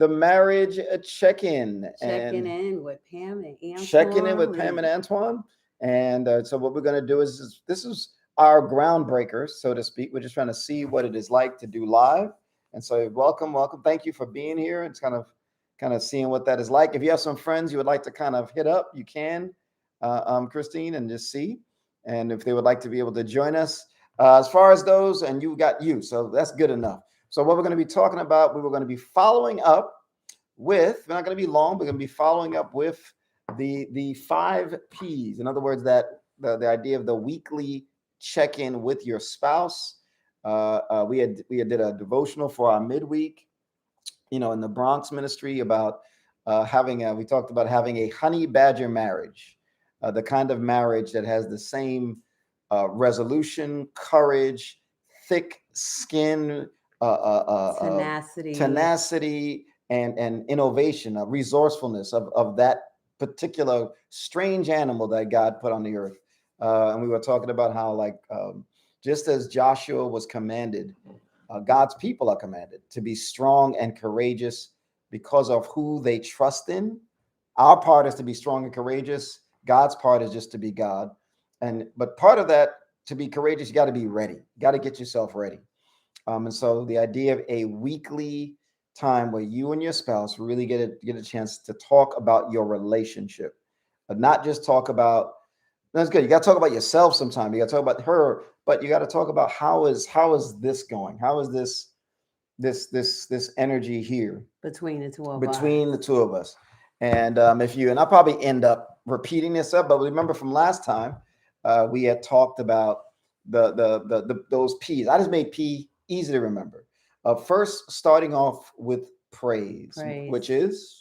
the marriage check-in Checking and in with Pam and checking in with Pam and Antoine. Antoine. And so what we're going to do is this is our groundbreaker, so to speak. We're just trying to see what it is like to do live. And so welcome, welcome. Thank you for being here. It's kind of seeing what that is like. If you have some friends you would like to kind of hit up, you can, Christine, and just see. And if they would like to be able to join us, as far as those, and you got you, so that's good enough. So what we're going to be talking about, we were going to be following up with. We're not going to be long. We're going to be following up with the 5 P's. In other words, that the idea of the weekly check-in with your spouse. We had did a devotional for our midweek, in the Bronx ministry about we talked about having a honey badger marriage, the kind of marriage that has the same resolution, courage, thick skin, Tenacity. tenacity, and innovation, resourcefulness of that particular strange animal that God put on the earth. And we were talking about how, like, just as Joshua was commanded, God's people are commanded to be strong and courageous because of who they trust in. Our part is to be strong and courageous. God's part is just to be God. But part of that, to be courageous, you got to be ready. You got to get yourself ready. And so the idea of a weekly time where you and your spouse really get a chance to talk about your relationship, but not just talk about. That's good. You got to talk about yourself sometime. You got to talk about her, but you got to talk about how is this going? How is this energy here Between the two of between the us. two of us? And if you and I'll probably end up repeating this up, but remember from last time, we had talked about those P's. I just made P easy to remember. First, starting off with praise, which Praise. is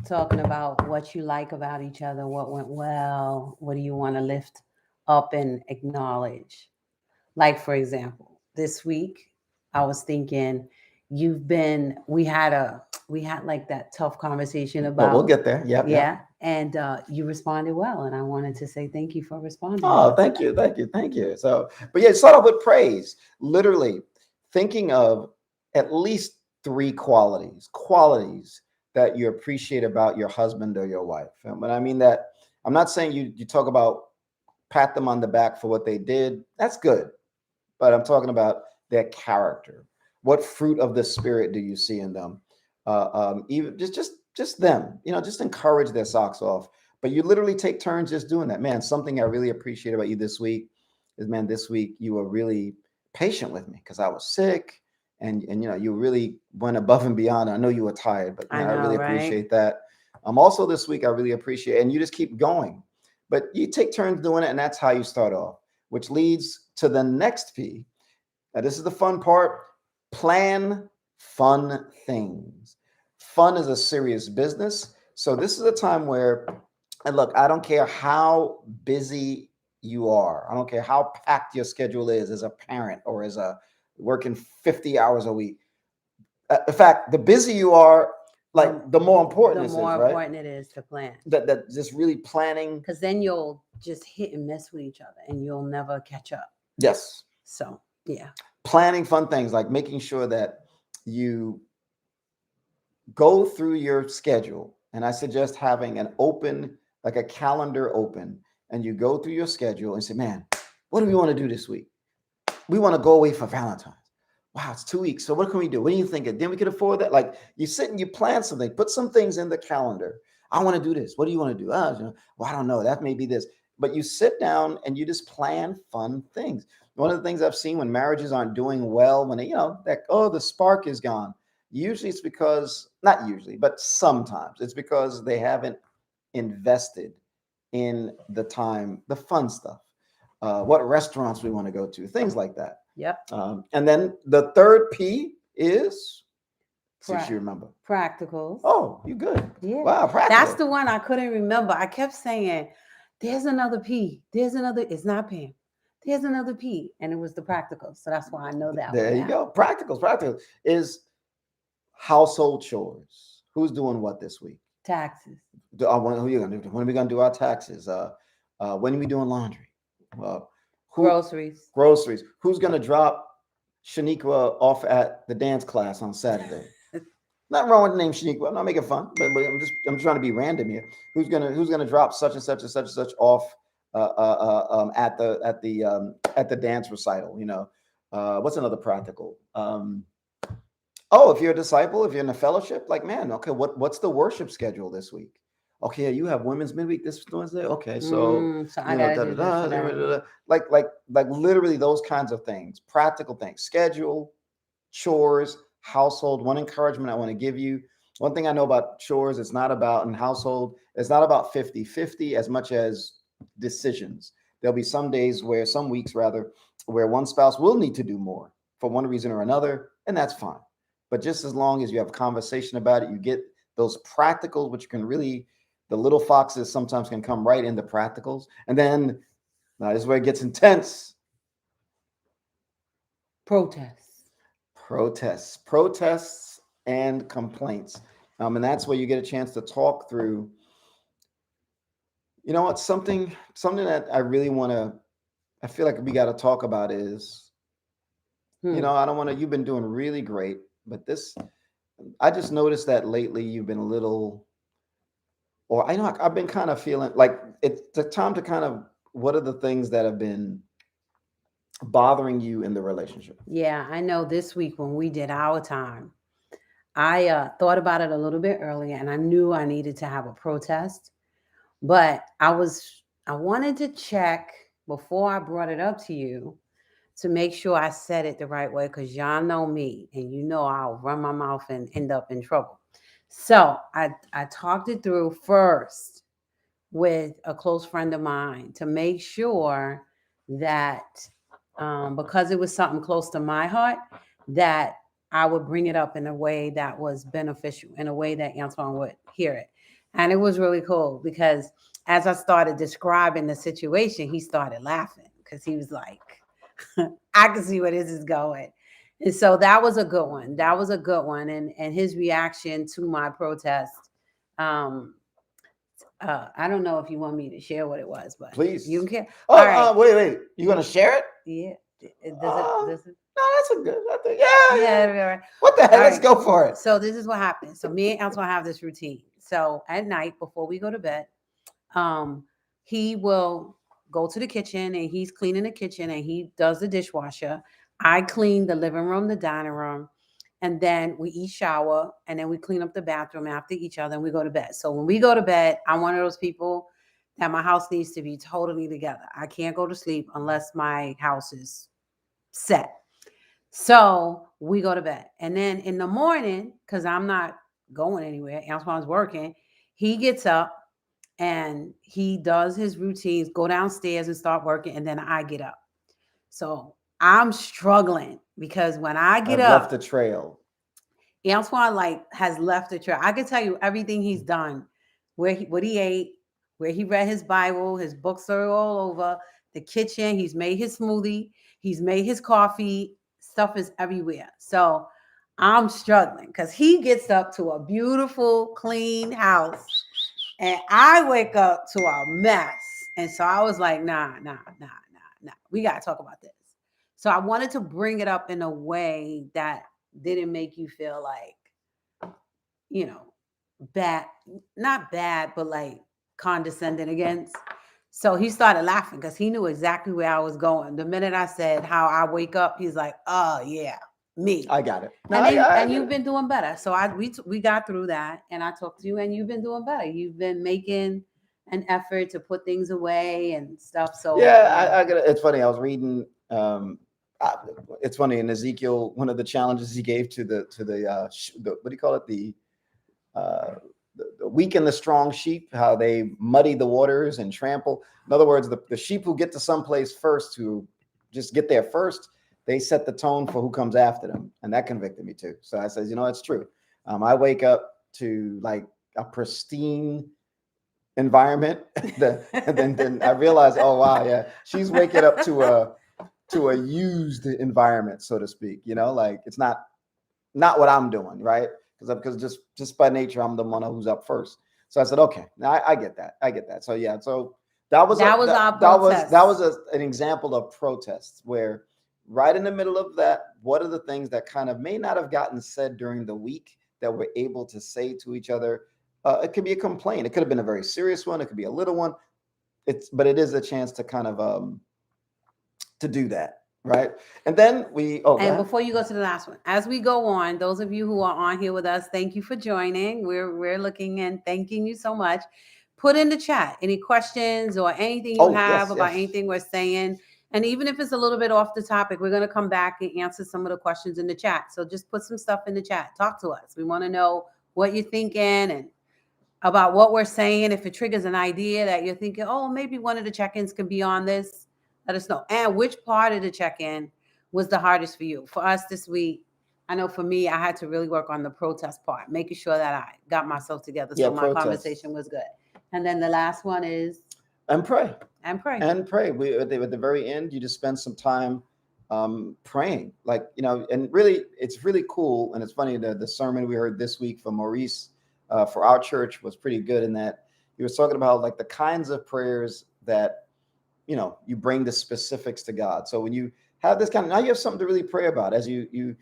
Talking about what you like about each other, what went well, what do you want to lift up and acknowledge. Like, for example, this week I was thinking we had like that tough conversation well, we'll about, get there. Yep, yep. yeah, and you responded well, and I wanted to say thank you for responding Oh, well to thank that. you, thank you, thank you. So, but yeah, start off with praise. Literally thinking of at least three qualities that you appreciate about your husband or your wife. And when I mean that, I'm not saying you talk about pat them on the back for what they did. That's good, but I'm talking about their character. What fruit of the spirit do you see in them? Even just them, just encourage their socks off. But you literally take turns just doing that. Man, something I really appreciate about you this week is, man, this week you were really patient with me because I was sick, and you really went above and beyond. I know you were tired, but I man, I know, really right? appreciate that. Also this week I really appreciate, and you just keep going. But you take turns doing it, and that's how you start off, which leads to the next P. Now, this is the fun part. Plan fun things. Fun is a serious business. So, this is a time where, and look, I don't care how busy you are, I don't care how packed your schedule is as a parent or as a working 50 hours a week. In fact, the busier you are, like, The the more the important this is, more right? important it is to plan, That just really planning. because then you'll just hit and miss with each other, and you'll never catch up. Yes. So yeah, Planning fun things, like making sure that you go through your schedule, and I suggest having an open, like a calendar open, and you go through your schedule and say, man, what do we want to do this week? We want to go away for Valentine's. Wow, it's 2 weeks. So what can we do? What do you think? Then we can afford that. Like, you sit and you plan something, put some things in the calendar. I want to do this. What do you want to do? Well, I don't know. That may be this. But you sit down and you just plan fun things. One of the things I've seen when marriages aren't doing well, when the spark is gone. Usually it's because, not usually, but sometimes it's because they haven't invested in the time, the fun stuff, what restaurants we want to go to, things like that. yep. And then the third P is, see if you Pra- remember. Practicals. Oh, you good. Yeah, Wow, that's practical. the one I couldn't remember. I kept saying, "There's another P. There's another." It's not Pam. There's another P, and it was the practicals. So that's why I know that one There you now. go. Practicals. Practical is household chores. Who's doing what this week? Taxes, Who you gonna do? When are we gonna do our taxes? When are we doing laundry? Uh, who groceries. groceries? Who's gonna drop Shaniqua off at the dance class on Saturday? Nothing wrong with the name Shaniqua. I'm not making fun, but I'm trying to be random here. Who's gonna drop such and such and such and such off at the dance recital? What's another practical? Oh, if you're a disciple, if you're in a fellowship, like, man, okay, what's the worship schedule this week? Okay, you have women's midweek this Wednesday. Okay, so So I gotta da do da this da, for that. like literally those kinds of things, practical things, schedule, chores, household. One encouragement I want to give you. One thing I know about chores, it's not about in household, it's not about 50-50 as much as decisions. There'll be some days where, some weeks rather, where one spouse will need to do more for one reason or another, and that's fine. But just as long as you have a conversation about it, you get those practicals, which can really, the little foxes sometimes can come right into practicals. And then now this is where it gets intense. Protests. Protests, and complaints. And that's where you get a chance to talk through. You know what? Something that I really want to. I feel like we got to talk about is. I don't want to. You've been doing really great, but this. I just noticed that lately you've been a little. Or I know I've been kind of feeling like it's the time to kind of. What are the things that have been bothering you in the relationship? Yeah, I know this week when we did our time, I thought about it a little bit earlier and I knew I needed to have a protest, but I wanted to check before I brought it up to you to make sure I said it the right way because y'all know me and you know I'll run my mouth and end up in trouble. So I talked it through first with a close friend of mine to make sure that because it was something close to my heart, that I would bring it up in a way that was beneficial, in a way that Antoine would hear it. And it was really cool because as I started describing the situation, he started laughing because he was like, I can see where this is going. And so that was a good one. That was a good one. And his reaction to my protest, um, I don't know if you want me to share what it was, but you Please. can care. All Oh, right. wait. You gonna share it? Yeah. Does it? Uh, Does it? no, that's a good. I think, yeah. Yeah. All right. What the heck? All Let's right. go for it. So this is what happens. So me and Antoine have this routine. So at night before we go to bed, um, he will go to the kitchen and he's cleaning the kitchen and he does the dishwasher. I clean the living room, the dining room, and then we each shower and then we clean up the bathroom after each other and we go to bed. So when we go to bed, I'm one of those people that my house needs to be totally together. I can't go to sleep unless my house is set. So we go to bed. And then in the morning, because I'm not going anywhere, Antoine's working, he gets up and he does his routines, go downstairs and start working, and then I get up. So I'm struggling because when I get I've left up, a trail. Antoine like has left the trail. I can tell you everything he's done, what he ate, where he read his Bible, his books are all over the kitchen. He's made his smoothie, he's made his coffee. Stuff is everywhere. So I'm struggling because he gets up to a beautiful, clean house, and I wake up to a mess. And so I was like, nah. We gotta talk about this. So I wanted to bring it up in a way that didn't make you feel like, you know, bad, not bad, but like condescending against. So he started laughing because he knew exactly where I was going. The minute I said how I wake up, he's like, "Oh yeah, me." I got it. No, And then I and get you've it. been doing better. So we got through that, and I talked to you, and you've been doing better. You've been making an effort to put things away and stuff. So Yeah, I got it. It's funny. I was reading. Uh, it's funny in Ezekiel. One of the challenges he gave to the what do you call it? Uh, the weak and the strong sheep, how they muddy the waters and trample. In other words, the sheep who get to someplace first, who just get there first, they set the tone for who comes after them. And that convicted me too. So I says, it's true. I wake up to like a pristine environment. And then I realized, oh wow, yeah, she's waking up to a used environment, so to speak. Like it's not what I'm doing, right? Because just by nature, I'm the one who's up first. So I said, okay, now I get that. I get that. So yeah, so that was our that protest. was an example of protests where right in the middle of that, what are the things that kind of may not have gotten said during the week that we're able to say to each other. It could be a complaint. It could have been a very serious one. It could be a little one. But it is a chance to kind of to do that, right? And then go And ahead. before you go to the last one, as we go on, those of you who are on here with us, thank you for joining. We're looking and thanking you so much. Put in the chat any questions or anything you Oh, have yes, about yes. anything we're saying. And even if it's a little bit off the topic, we're going to come back and answer some of the questions in the chat. So just put some stuff in the chat. Talk to us. We want to know what you're thinking and about what we're saying. If it triggers an idea that you're thinking, oh, maybe one of the check-ins can be on this, let us know. And which part of the check-in was the hardest for you? For us this week, I know for me, I had to really work on the protest part, making sure that I got myself together Yeah, so my protest. conversation was good. And then the last one is And pray. and pray. And pray. We at the very end, you just spend some time praying, like, and really, it's really cool. And it's funny, the sermon we heard this week from Maurice for our church was pretty good in that he was talking about like the kinds of prayers that you bring the specifics to God. So when you have this kind of, now you have something to really pray about as you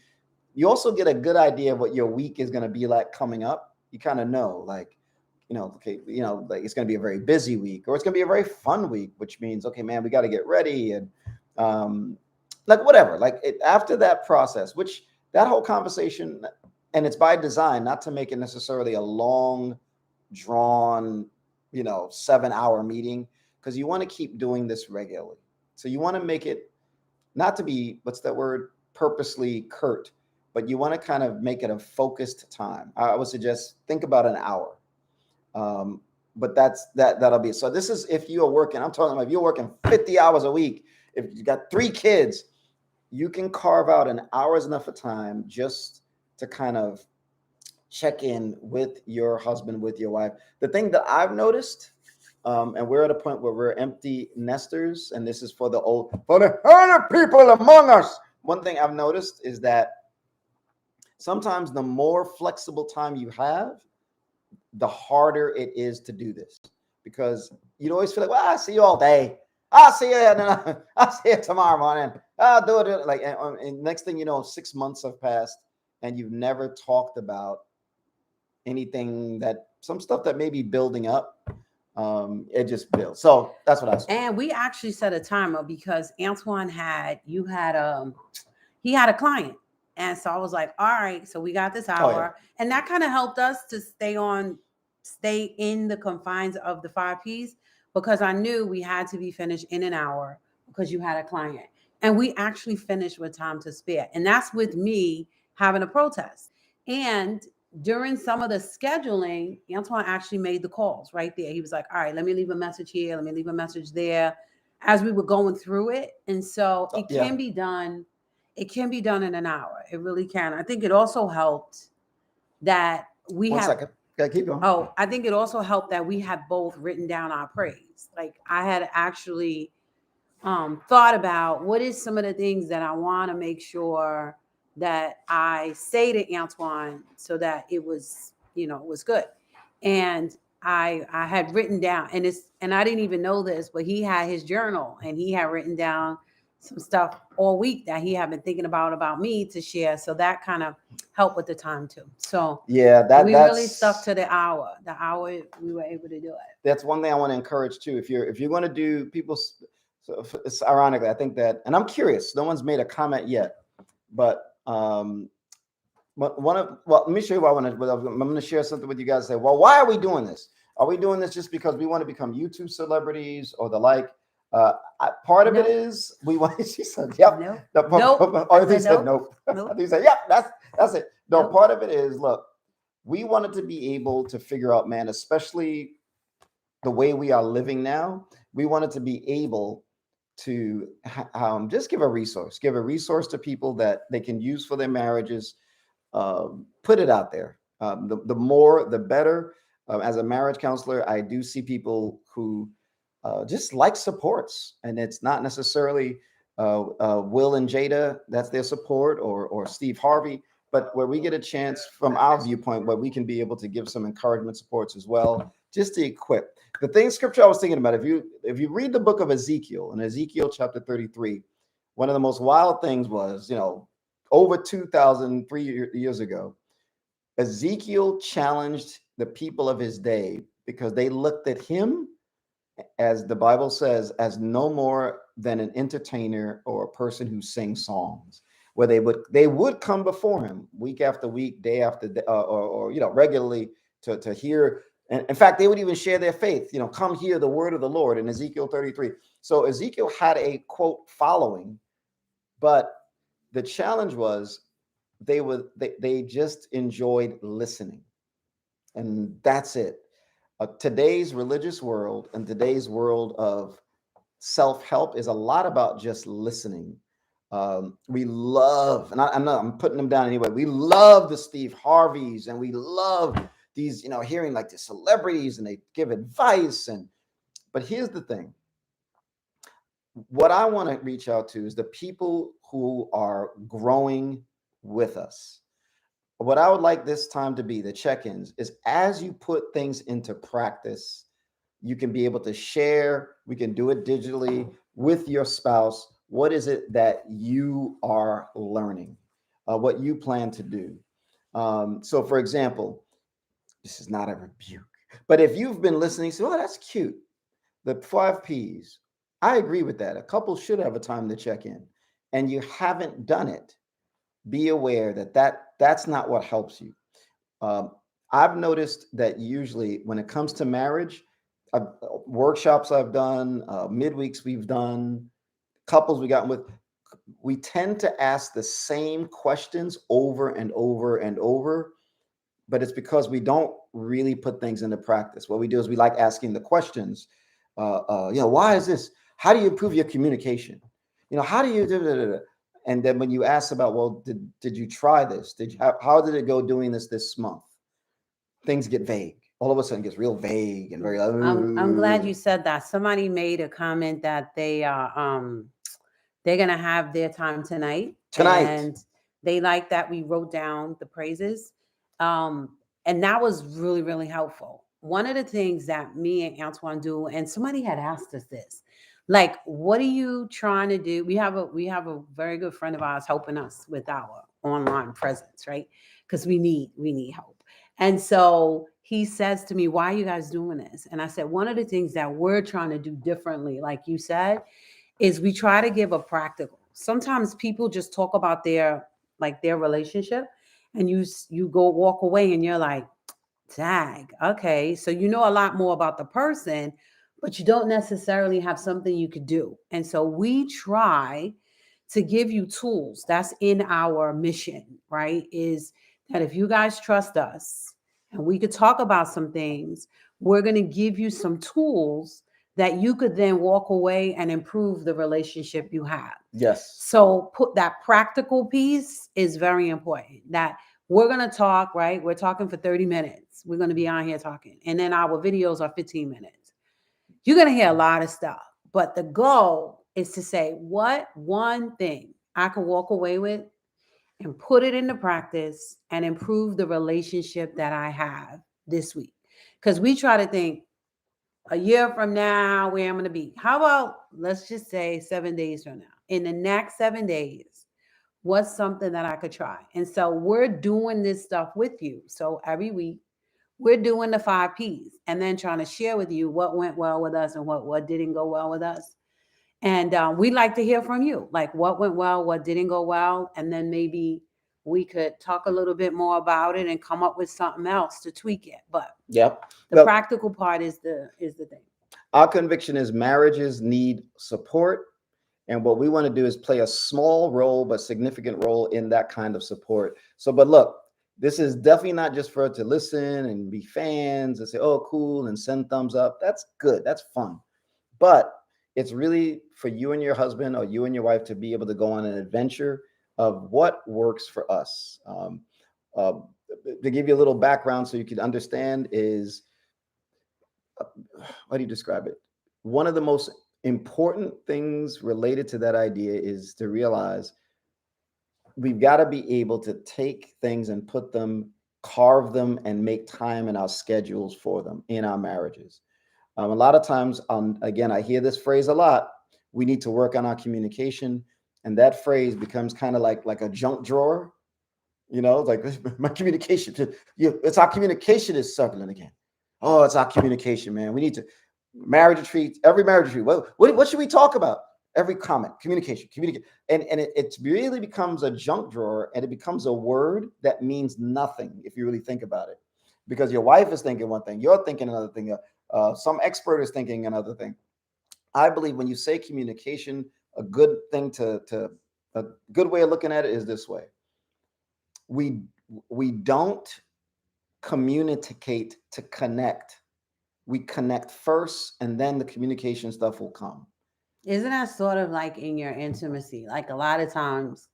also get a good idea of what your week is going to be like coming up. You kind of know, like, okay, like it's going to be a very busy week, or it's going to be a very fun week, which means, okay, man, we got to get ready and like whatever. Like after that process, which that whole conversation, and it's by design, not to make it necessarily a long, drawn, 7-hour meeting, because you want to keep doing this regularly. So you want to make it not to be, what's that word, purposely curt, but you want to kind of make it a focused time. I would suggest think about an hour. But that'll be it. So this is if you are working, I'm talking about if you're working 50 hours a week, if you got 3 kids, you can carve out an hour's enough of time just to kind of check in with your husband, with your wife. The thing that I've noticed, and we're at a point where we're empty nesters, and this is for the older people among us. One thing I've noticed is that sometimes the more flexible time you have, the harder it is to do this, because you'd always feel like, well, I'll see you all day. I'll see you. I'll see you tomorrow morning. I'll do it. Like, and next thing you know, 6 months have passed, and you've never talked about anything, that some stuff that may be building up. It just builds. So that's what I saw. And we actually set a timer because Antoine he had a client. And so I was like, all right, so we got this hour. Oh, yeah. And that kind of helped us to stay in the confines of the 5 Ps, because I knew we had to be finished in an hour because you had a client. And we actually finished with time to spare. And that's with me having a protest. And during some of the scheduling, Antoine actually made the calls right there. He was like, all right, let me leave a message here. Let me leave a message there as we were going through it. And so it Yeah. can be done. It can be done in an hour. It really can. I think it also helped that we One have. second. Okay, keep going. Oh, I think it also helped that we had both written down our praise. Like I had actually thought about what is some of the things that I want to make sure that I say to Antoine so that it was, it was good. And I had written down, and I didn't even know this, but he had his journal and he had written down some stuff all week that he had been thinking about me to share. So that kind of helped with the time too. So yeah, we really stuck to the hour. The hour we were able to do it. That's one thing I want to encourage too. If you're going to do people, so it's ironically, I think that, and I'm curious, no one's made a comment yet, but let me show you what I'm going to share something with you guys. Say, well, why are we doing this? Are we doing this just because we want to become YouTube celebrities or the like? Part of it is we want. She said, "Yep." Nope. Or they said, "Nope." Nope. They said, "Yep." That's it. No, Nope. part of it is, look, we wanted to be able to figure out, man, especially the way we are living now. We wanted to be able to just give a resource to people that they can use for their marriages. Put it out there. The more, the better. As a marriage counselor, I do see people who just like supports, and it's not necessarily Will and Jada, that's their support, or Steve Harvey, but where we get a chance from our viewpoint where we can be able to give some encouragement supports as well, just to equip. The thing scripture I was thinking about, if you read the book of Ezekiel, in Ezekiel chapter 33, one of the most wild things was, over 2,003 years ago, Ezekiel challenged the people of his day because they looked at him, as the Bible says, as no more than an entertainer or a person who sings songs. Where they would come before him week after week, day after day, or regularly to hear. And in fact, they would even share their faith. Come hear the word of the Lord in Ezekiel 33. So Ezekiel had a quote following, but the challenge was they just enjoyed listening, and that's it. Today's religious world and today's world of self-help is a lot about just listening. We love, and I'm putting them down anyway. We love the Steve Harveys, and we love these, hearing like the celebrities, and they give advice. But here's the thing: what I want to reach out to is the people who are growing with us. What I would like this time to be, the check-ins, is as you put things into practice, you can be able to share. We can do it digitally with your spouse. What is it that you are learning? What you plan to do? So, for example, this is not a rebuke, but if you've been listening, say, "Oh, that's cute." The 5 Ps. I agree with that. A couple should have a time to check in, and you haven't done it. Be aware that's not what helps you. Um, I've noticed that usually when it comes to marriage, workshops I've done, midweeks we've done, couples we gotten with, we tend to ask the same questions over and over and over, but it's because we don't really put things into practice. What we do is we like asking the questions. Why is this? How do you improve your communication? How do you do da? And then when you ask about, well, did you try this? How did it go doing this month? Things get vague. All of a sudden, it gets real vague and very. I'm glad you said that. Somebody made a comment that they're gonna have their time tonight, Tonight. and they like that we wrote down the praises, and that was really really helpful. One of the things that me and Antoine do, and somebody had asked us this, like, what are you trying to do? We have a very good friend of ours helping us with our online presence, right? Because we need help. And so he says to me, "Why are you guys doing this?" And I said, "One of the things that we're trying to do differently, like you said, is we try to give a practical. Sometimes people just talk about their relationship, and you go walk away and you're like, tag, okay, so you know a lot more about the person, but you don't necessarily have something you could do. And so we try to give you tools. That's in our mission, right? Is that if you guys trust us and we could talk about some things, we're going to give you some tools that you could then walk away and improve the relationship you have. Yes. So put that practical piece is very important. That we're going to talk, right? We're talking for 30 minutes. We're going to be on here talking. And then our videos are 15 minutes. You're going to hear a lot of stuff. But the goal is to say, what one thing I can walk away with and put it into practice and improve the relationship that I have this week? Because we try to think a year from now where I'm going to be. How about, let's just say 7 days from now? In the next 7 days, what's something that I could try? And so we're doing this stuff with you. So every week we're doing the 5 Ps and then trying to share with you what went well with us and what didn't go well with us. And we'd like to hear from you, like what went well, what didn't go well, and then maybe we could talk a little bit more about it and come up with something else to tweak it. But Yep. the Well, practical part is the thing. our conviction is marriages need support. And what we want to do is play a small role, but significant role in that kind of support. So, but look, this is definitely not just for us to listen and be fans and say, "Oh, cool," and send thumbs up. That's good. That's fun. But it's really for you and your husband or you and your wife to be able to go on an adventure of what works for us. Uh, to give you a little background so you can understand is, how do you describe it? One of the most important things related to that idea is to realize we've got to be able to take things and put them, carve them, and make time in our schedules for them in our marriages. A lot of times, again, I hear this phrase a lot. We need to work on our communication, and that phrase becomes kind of like a junk drawer. You know, like my communication. It's our communication is circling again. Oh, it's our communication, man. We need to marriage retreats. Every marriage retreat. What should we talk about? Every comment, communication, communicate, and it really becomes a junk drawer, and it becomes a word that means nothing if you really think about it, because your wife is thinking one thing, you're thinking another thing, some expert is thinking another thing. I believe when you say communication, a good thing to a good way of looking at it is this way: we we don't communicate to connect. We connect first, and then the communication stuff will come. Isn't that sort of like in your intimacy? Like a lot of times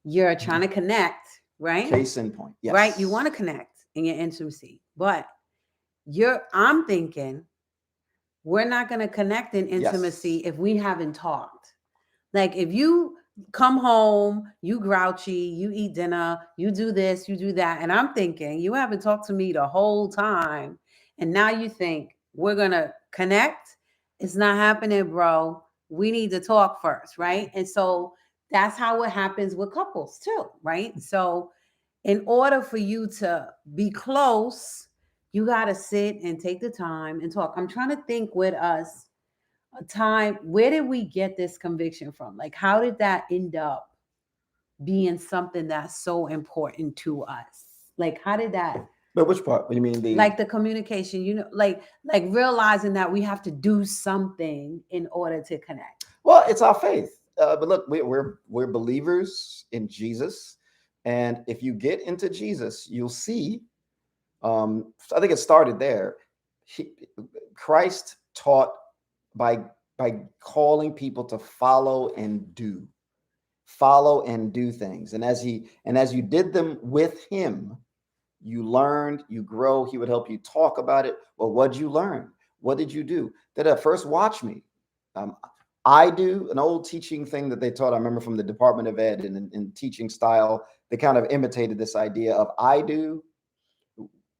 you're trying to connect, right? Case in point, Right? You yes. want to connect in your intimacy, but I'm thinking we're not going to connect in intimacy Yes. if we haven't talked. Like if you come home, you grouchy, you eat dinner, you do this, you do that, and I'm thinking you haven't talked to me the whole time, and now you think we're gonna connect. It's not happening, bro. We need to talk first, right? And so that's how it happens with couples too, right? So in order for you to be close, you got to sit and take the time and talk. I'm trying to think with us a time, where did we get this conviction from? Like, how did that end up being something that's so important to us? Like, how did that, But which part? What do you mean like the? the communication, like realizing that we have to do something in order to connect? Well, it's our faith. But look, we're believers in Jesus, and if you get into Jesus, you'll see. I think it started there. He, Christ taught by calling people to follow and do things, and as you did them with him, you learned, you grow. He would help you talk about it. Well, what did you learn? What did you do? Did I first watch me? Um, I do an old teaching thing that they taught. I remember from the Department of Ed and in teaching style, they kind of imitated this idea of I do,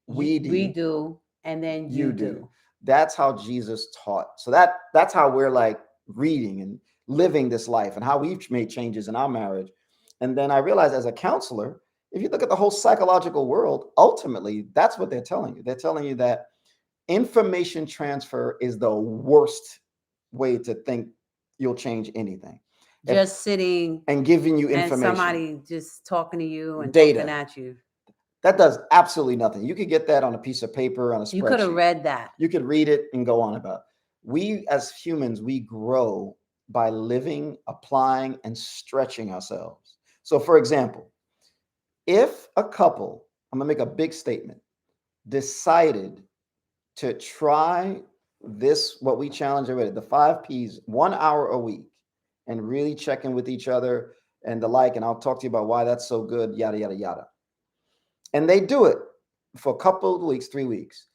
we We do, do, and then you you do. do. That's how Jesus taught. So that's how we're like reading and living this life and how we've made changes in our marriage. And then I realized as a counselor, if you look at the whole psychological world, ultimately that's what they're telling you. They're telling you that information transfer is the worst way to think you'll change anything. If Just sitting and giving you and information, somebody just talking to you and talking data, at you. that does absolutely nothing. You could get that on a piece of paper, on a You could have spreadsheet. read that. You could read it and go on about it. We as humans, we grow by living, applying, and stretching ourselves. So, for example, if a couple, I'm gonna make a big statement, decided to try this, what we challenge already, the 5 P's, 1 hour a week, and really check in with each other and the like, and I'll talk to you about why that's so good, yada, yada, yada. And they do it for a couple of weeks, 3 weeks.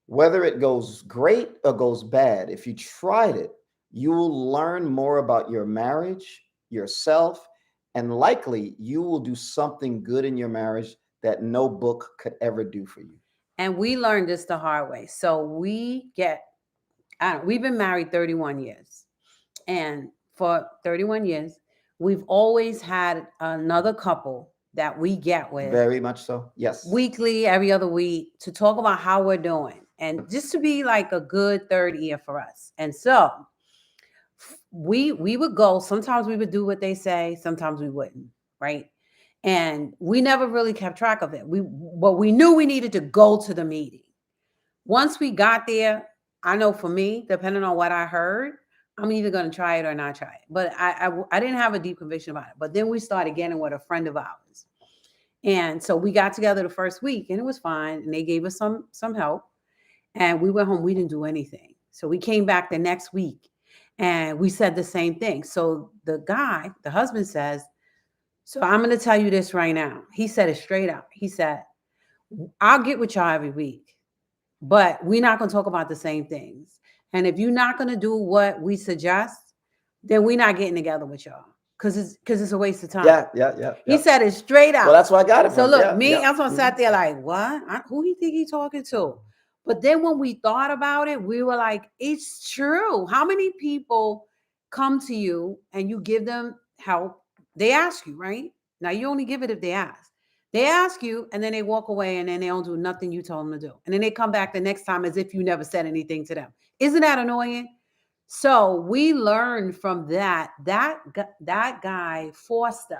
Whether it goes great or goes bad, if you tried it, you will learn more about your marriage, yourself, and likely you will do something good in your marriage that no book could ever do for you. And we learned this the hard way. So we've been married 31 years. And for 31 years, we've always had another couple that we get with Very much so. Yes. weekly, every other week, to talk about how we're doing and just to be like a good third ear for us. And so we would go, sometimes we would do what they say, sometimes we wouldn't, right? And we never really kept track of it. But we knew we needed to go to the meeting. Once we got there, I know for me, depending on what I heard, I'm either going to try it or not try it. But I didn't have a deep conviction about it. But then we started getting with a friend of ours, and so we got together the first week, and it was fine. And they gave us some help, and we went home. We didn't do anything. So we came back the next week, and we said the same thing. So the husband says, "So I'm going to tell you this right now." He said it straight out. He said, "I'll get with y'all every week, but we're not going to talk about the same things. And if you're not going to do what we suggest, then we're not getting together with y'all because it's a waste of time." Yeah, yeah, yeah, He yeah. said it straight Well, out. that's where I got it So from. look, Yeah, me yeah. and Antoine sat there like, what? Who he think he talking to? But then when we thought about it, we were like, it's true. How many people come to you and you give them help? They ask you, right? Now you only give it if they ask. They ask you and then they walk away and then they don't do nothing you told them to do. And then they come back the next time as if you never said anything to them. Isn't that annoying? So we learned from that. That guy forced us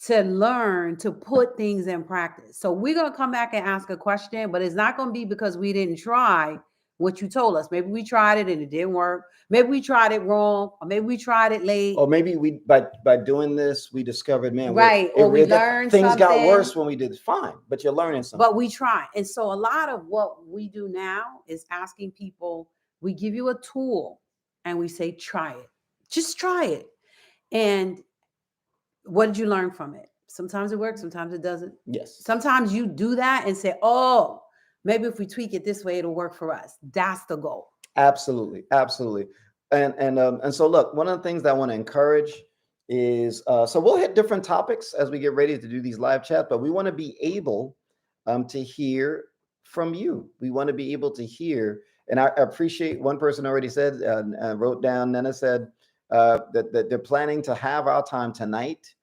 to learn to put things in practice. So we're going to come back and ask a question, but it's not going to be because we didn't try what you told us. Maybe we tried it and it didn't work. Maybe we tried it wrong, or maybe we tried it late. Or maybe we by doing this, we discovered, man, Right. Or we learned things got something. worse when we did it. Fine, but you're learning something. But we try. And so a lot of what we do now is asking people, we give you a tool and we say, try it. Just try it. And what did you learn from it? Sometimes it works, sometimes it doesn't. Yes. Sometimes you do that and say, oh, maybe if we tweak it this way, it'll work for us. That's the goal. Absolutely, absolutely. And so look, one of the things that I want to encourage is so we'll hit different topics as we get ready to do these live chats, but we want to be able to hear from you. We want to be able to hear, and I appreciate one person already said, wrote down, Nana said that they're planning to have our time tonight.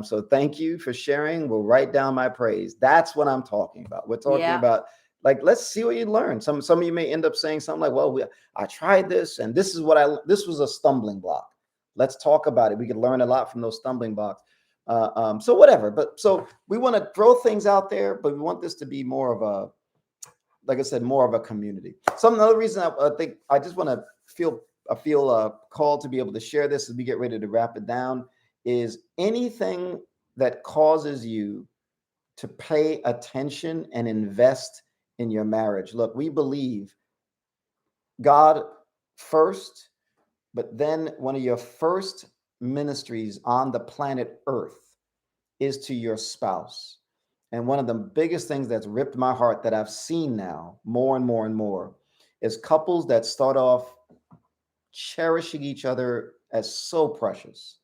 So thank you for sharing. We'll write down my praise. That's what I'm talking about. We're talking about, like, let's see what you learn. Some of you may end up saying something like, well, I tried this and this is what this was a stumbling block. Let's talk about it. We could learn a lot from those stumbling blocks. So whatever, but so we want to throw things out there, but we want this to be more of a, like I said, more of a community. Another reason I think I just want to feel called to be able to share this as we get ready to wrap it down is anything that causes you to pay attention and invest in your marriage. Look, we believe God first, but then one of your first ministries on the planet Earth is to your spouse. And one of the biggest things that's ripped my heart that I've seen now more and more and more is couples that start off cherishing each other as so precious,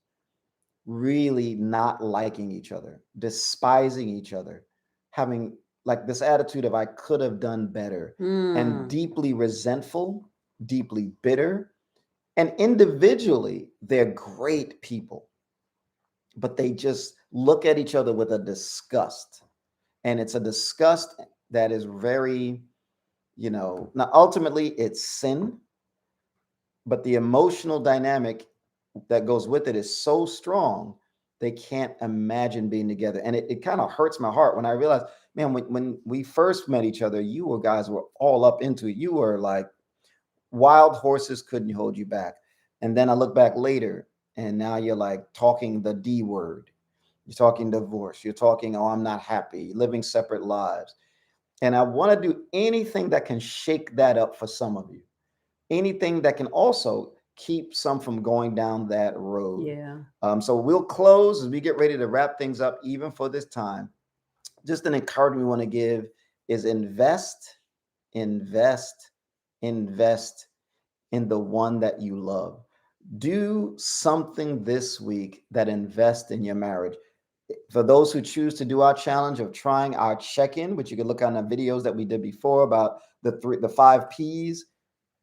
really not liking each other, despising each other, having like this attitude of I could have done better, and deeply resentful, deeply bitter. And individually, they're great people, but they just look at each other with a disgust. And it's a disgust that is very, now ultimately it's sin, but the emotional dynamic that goes with it is so strong, they can't imagine being together. And it kind of hurts my heart when I realize, man, when we first met each other, you guys were all up into it. You were like wild horses, couldn't hold you back. And then I look back later and now you're like talking the D word. You're talking divorce. You're talking, oh, I'm not happy, living separate lives. And I want to do anything that can shake that up for some of you. Anything that can also keep some from going down that road. Yeah. So we'll close as we get ready to wrap things up, even for this time. Just an encouragement we want to give is invest in the one that you love. Do something this week that invests in your marriage. For those who choose to do our challenge of trying our check-in, which you can look on the videos that we did before about the 5 P's,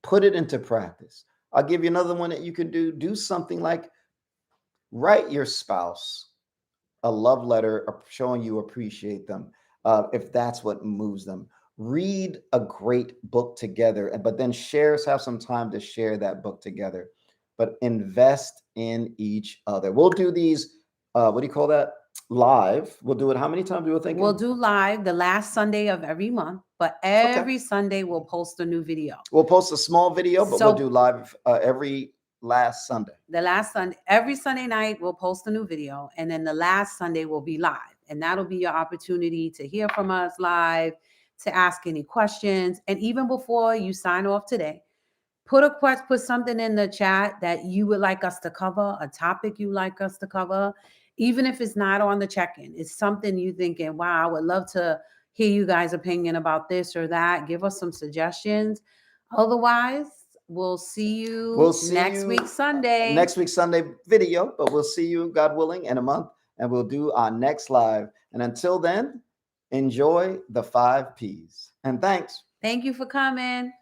put it into practice. I'll give you another one that you can do. Do something like write your spouse a love letter showing you appreciate them, if that's what moves them. Read a great book together, but then have some time to share that book together. But invest in each other. We'll do these, what do you call that? Live. We'll do it. How many times do you think? We'll do live the last Sunday of every month, but every Sunday we'll post a new video. We'll post a small video, but we'll do live every last Sunday. The last Sunday, every Sunday night, we'll post a new video. And then the last Sunday will be live. And that'll be your opportunity to hear from us live, to ask any questions. And even before you sign off today, put something in the chat that you would like us to cover, a topic you like us to cover, even if it's not on the check-in. It's something you thinking, wow, I would love to hear you guys' opinion about this or that. Give us some suggestions. Otherwise, we'll see you next week Sunday. Next week Sunday video, but we'll see you, God willing, in a month, and we'll do our next live. And until then, enjoy the 5 P's. And thanks. Thank you for coming.